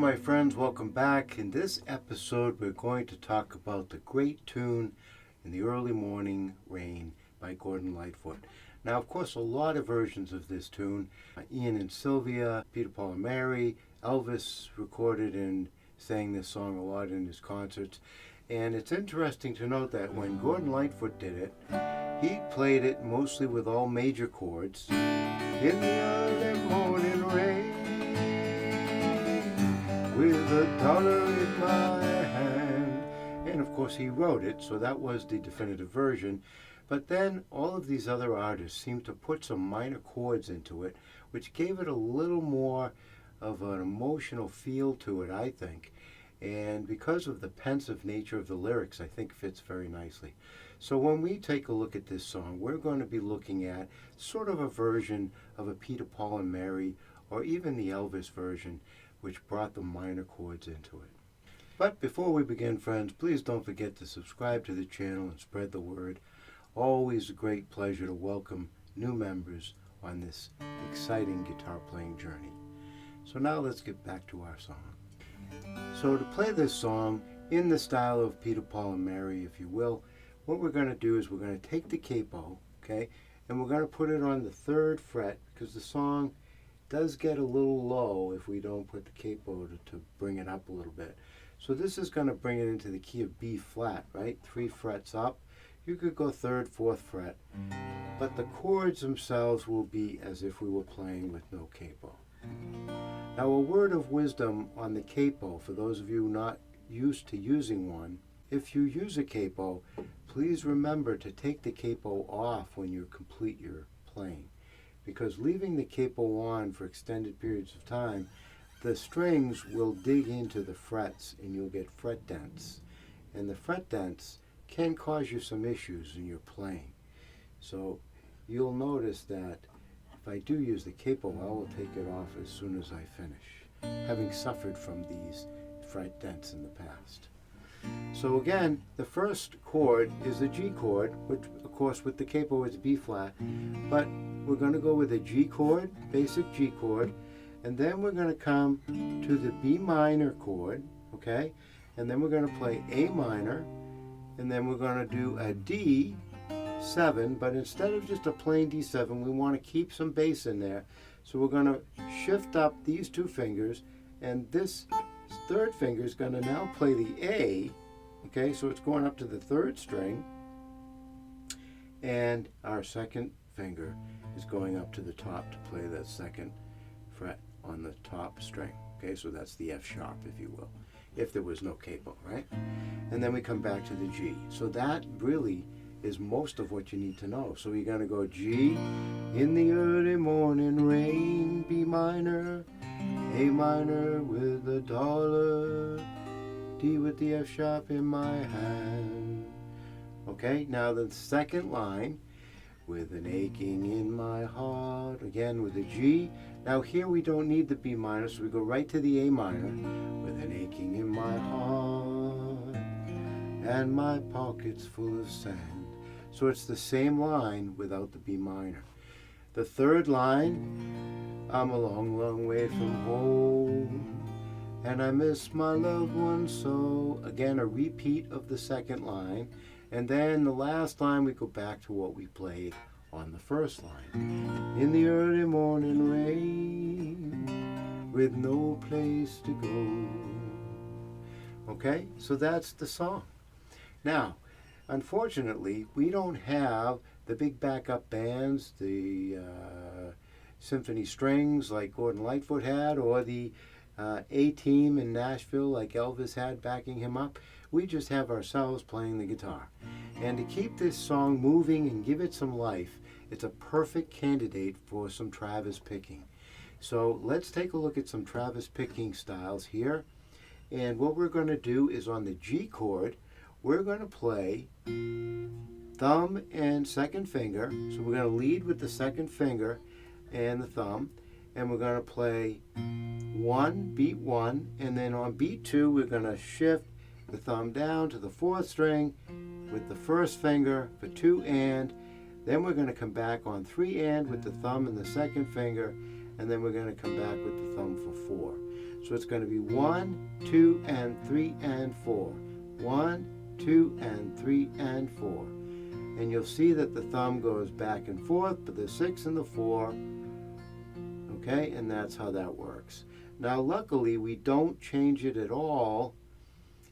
my friends, welcome back. In this episode, we're going to talk about the great tune In the Early Morning Rain by Lightfoot. Now, of course, a lot of versions of this tune. Ian and Sylvia, Peter, Paul and Mary, Elvis recorded and sang this song a lot in his concerts. And it's interesting to note that when Lightfoot did it, he played it mostly with all major chords. In the early morning rain, with $1 in my hand. And of course he wrote it, so that was the definitive version. But then all of these other artists seemed to put some minor chords into it, which gave it a little more of an emotional feel to it, I think. And because of the pensive nature of the lyrics, I think fits very nicely. So when we take a look at this song, we're going to be looking at sort of a version of a Peter, Paul and Mary, or even the Elvis version, which brought the minor chords into it. But before we begin, friends, please don't forget to subscribe to the channel and spread the word. Always a great pleasure to welcome new members on this exciting guitar playing journey. So now let's get back to our song. So to play this song in the style of Peter, Paul and Mary, if you will, what we're going to do is we're going to take the capo, okay, and we're going to put it on the 3rd fret, because the song does get a little low if we don't put the capo to bring it up a little bit. So this is going to bring it into the key of B flat, right? 3 frets up. You could go 3rd, 4th fret, but the chords themselves will be as if we were playing with no capo. Now, a word of wisdom on the capo, for those of you not used to using one, if you use a capo, please remember to take the capo off when you complete your playing, because leaving the capo on for extended periods of time, the strings will dig into the frets and you'll get fret dents. And the fret dents can cause you some issues in your playing. So you'll notice that if I do use the capo, I will take it off as soon as I finish, having suffered from these fret dents in the past. So again, the first chord is the G chord, which of course with the capo is B flat, but we're going to go with a G chord, basic G chord, and then we're going to come to the B minor chord, okay, and then we're going to play A minor, and then we're going to do a D7, but instead of just a plain D7, we want to keep some bass in there. So we're going to shift up these 2 fingers, and this 3rd finger is going to now play the A, okay, so it's going up to the 3rd string, and our 2nd finger is going up to the top to play that 2nd fret on the top string, okay, so that's the F sharp, if you will, if there was no capo, right? And then we come back to the G. So that really is most of what you need to know. So you're going to go G, in the early morning rain, B minor, A minor with $1, D with the F sharp in my hand. Okay, now the 2nd line, with an aching in my heart, again with a G. Now here we don't need the B minor, so we go right to the A minor, with an aching in my heart, and my pockets full of sand. So it's the same line without the B minor. The 3rd line, I'm a long, long way from home, and I miss my loved one so. Again, a repeat of the 2nd line. And then the last line, we go back to what we played on the 1st line. In the early morning rain, with no place to go. Okay, so that's the song. Now, unfortunately, we don't have the big backup bands, the symphony strings like Lightfoot had, or the A-team in Nashville like Elvis had backing him up. We just have ourselves playing the guitar. And to keep this song moving and give it some life, it's a perfect candidate for some Travis picking. So let's take a look at some Travis picking styles here. And what we're going to do is on the G chord, we're going to play thumb and 2nd finger. So we're going to lead with the 2nd finger and the thumb. And we're going to play 1, beat 1, and then on beat 2, we're going to shift the thumb down to the 4th string with the 1st finger for 2 and, then we're going to come back on 3 and with the thumb and the 2nd finger, and then we're going to come back with the thumb for 4. So it's going to be 1, 2, and 3, and 4. 1, 2, and 3, and 4. And you'll see that the thumb goes back and forth, but the 6 and the 4. Okay, and that's how that works. Now, luckily, we don't change it at all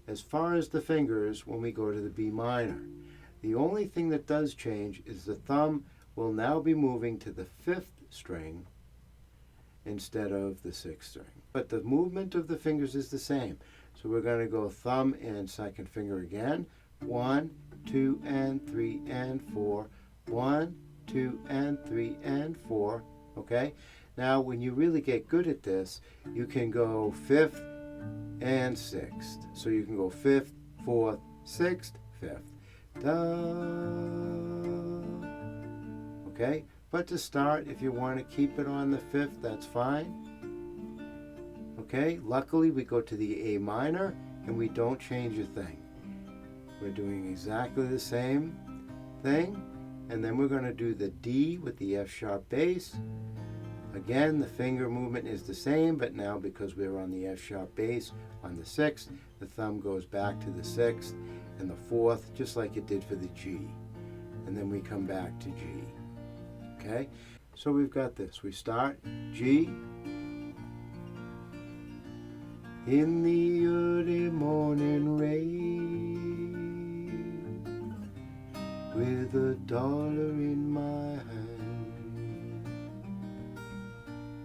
as far as the fingers when we go to the B minor. The only thing that does change is the thumb will now be moving to the 5th string instead of the 6th string. But the movement of the fingers is the same. So we're going to go thumb and second finger again. 1, 2, and 3, and 4. 1, 2, and 3, and 4. Okay? Now, when you really get good at this, you can go 5th and 6th. So you can go 5th, 4th, 6th, 5th. Da. Okay? But to start, if you want to keep it on the 5th, that's fine. Okay? Luckily, we go to the A minor, and we don't change a thing. We're doing exactly the same thing. And then we're going to do the D with the F sharp bass. Again, the finger movement is the same, but now because we're on the F sharp bass on the 6th, the thumb goes back to the 6th and the 4th, just like it did for the G. And then we come back to G. Okay? So we've got this. We start G. In the early morning rain, with $1 in my hand.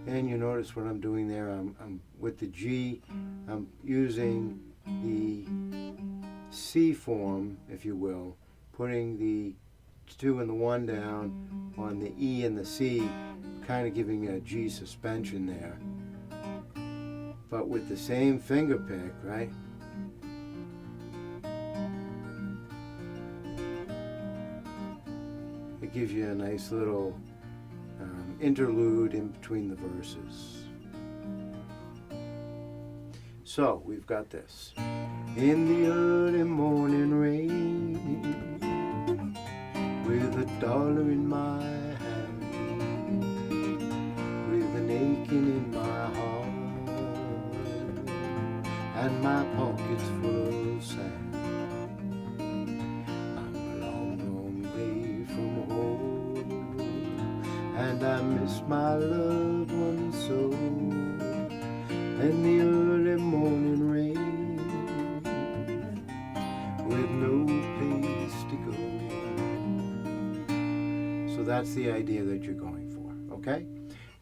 And you notice what I'm doing there. I'm with the G, I'm using the C form, if you will, putting the 2 and the 1 down on the E and the C, kind of giving a G suspension there. But with the same finger pick, right? It gives you a nice little interlude in between the verses. So we've got this. In the early morning rain, with $1 in my hand, with an aching in my heart, and my pockets full of sand. And I miss my loved one so, in the early morning rain, with no place to go. So that's the idea that you're going for, okay?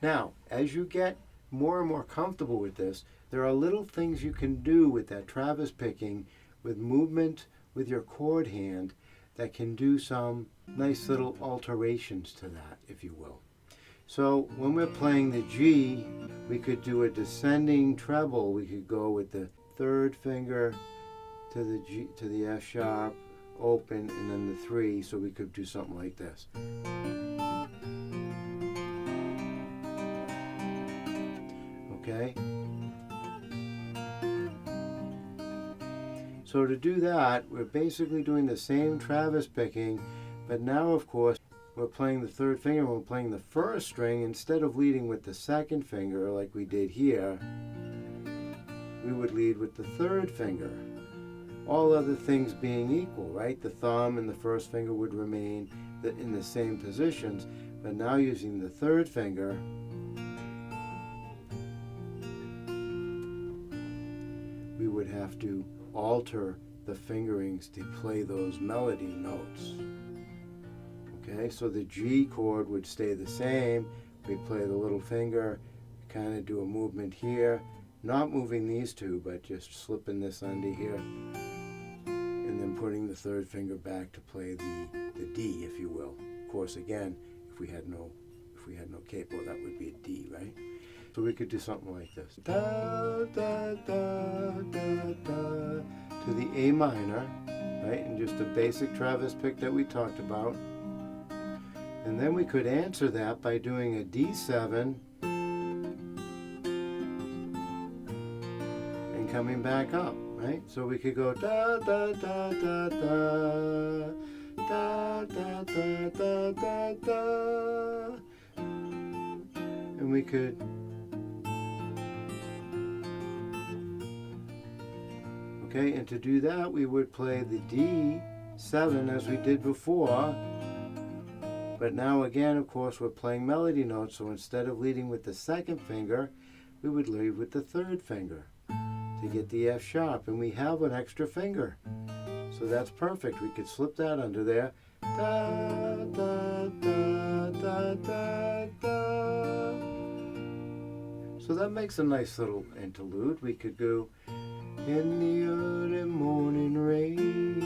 Now, as you get more and more comfortable with this, there are little things you can do with that Travis picking, with movement with your chord hand, that can do some nice little alterations to that, if you will. So when we're playing the G, we could do a descending treble. We could go with the 3rd finger to the G, to the F sharp, open, and then the 3. So we could do something like this. Okay? So to do that, we're basically doing the same Travis picking, but now, of course, we're playing the 3rd finger, we're playing the 1st string. Instead of leading with the 2nd finger like we did here, we would lead with the 3rd finger. All other things being equal, right? The thumb and the 1st finger would remain in the same positions, but now using the 3rd finger, we would have to alter the fingerings to play those melody notes. Okay, so the G chord would stay the same. We play the little finger, kind of do a movement here, not moving these two, but just slipping this under here, and then putting the 3rd finger back to play the D, if you will. Of course, again, if we had no capo, that would be a D, right? So we could do something like this. Da, da, da, da, da, to the A minor, right? And just a basic Travis pick that we talked about. And then we could answer that by doing a D7 and coming back up, right? So we could go da da da da da da da da da da da, and we could Okay, and to do that we would play the D7 as we did before. But now again, of course, we're playing melody notes, so instead of leading with the second finger, we would lead with the third finger to get the F sharp, and we have an extra finger. So that's perfect. We could slip that under there. Da, da, da, da, da, da. So that makes a nice little interlude. We could go in the early morning rain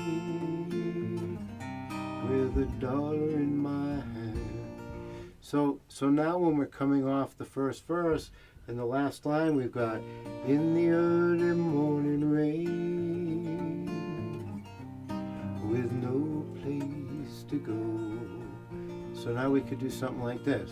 with $1 in my hand. So now when we're coming off the first verse, in the last line we've got in the early morning rain with no place to go. So now we could do something like this.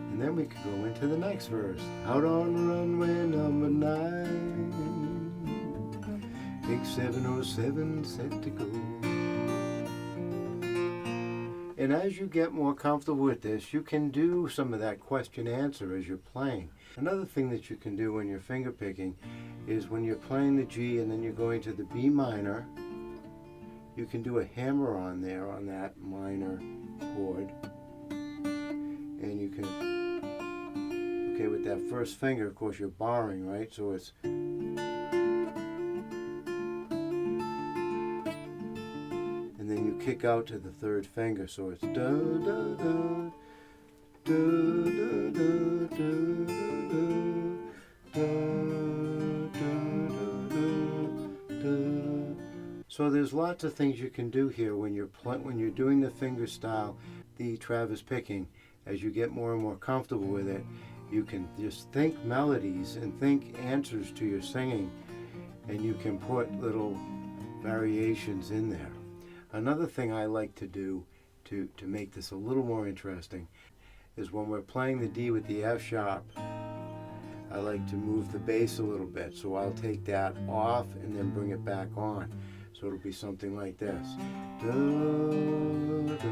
And then we could go into the next verse. Out on runway number 9, big 707 set to go. And as you get more comfortable with this, you can do some of that question answer as you're playing. Another thing that you can do when you're finger picking is when you're playing the G and then you're going to the B minor, you can do a hammer on there on that minor chord. And you can, okay, with that first finger, of course, you're barring, right? So it's, and then you kick out to the third finger, so it's da da da da da da da da da. So there's lots of things you can do here when you're doing the fingerstyle, the Travis picking. As you get more and more comfortable with it, you can just think melodies and think answers to your singing, and you can put little variations in there. Another thing I like to do to make this a little more interesting is when we're playing the D with the F sharp, I like to move the bass a little bit. So I'll take that off and then bring it back on. So it'll be something like this. Da, da, da.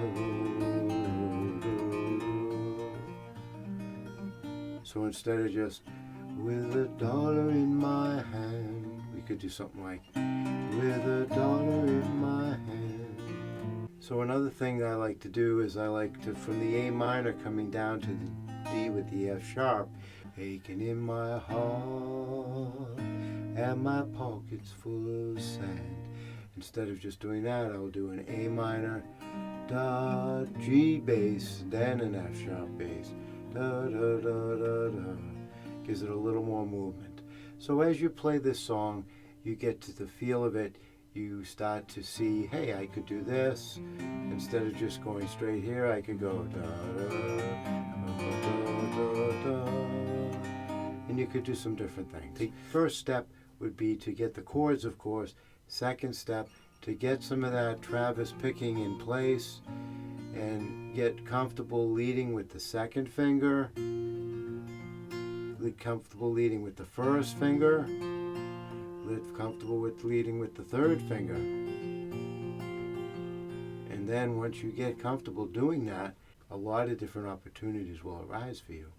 So instead of just with $1 in my hand, we could do something like with $1 in my hand. So another thing I like to do is I like to, from the A minor coming down to the D with the F sharp, aching in my heart and my pockets full of sand. Instead of just doing that, I'll do an A minor, da, G bass, then an F sharp bass, da, da, da, da, da. Gives it a little more movement. So as you play this song, you get to the feel of it. You start to see, hey, I could do this. Instead of just going straight here, I could go da, da, da, da, da, da. And you could do some different things. The first step would be to get the chords, of course. Second step, to get some of that Travis picking in place and get comfortable leading with the second finger, comfortable leading with the first finger, comfortable with leading with the third finger. And then once you get comfortable doing that, a lot of different opportunities will arise for you.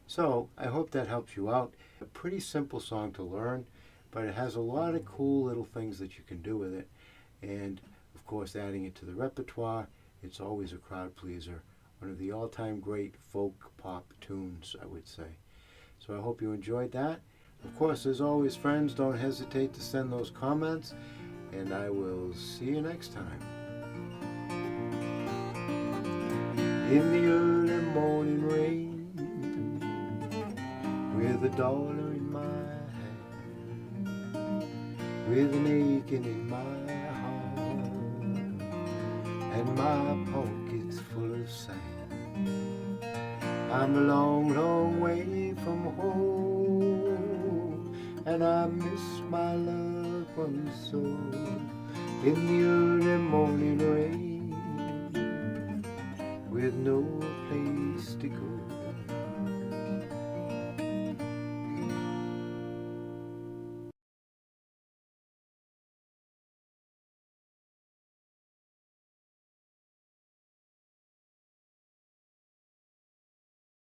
So I hope that helps you out. A pretty simple song to learn, but it has a lot of cool little things that you can do with it. And of course, adding it to the repertoire, it's always a crowd pleaser. One of the all-time great folk pop tunes, I would say. So I hope you enjoyed that. Of course, as always, friends, don't hesitate to send those comments, and I will see you next time. In the early morning rain, with $1 in my hand, with an aching in my heart, and my pockets full of sand. I'm a long, long way from home, and I miss my loved ones so. In the early morning rain, with no place to go.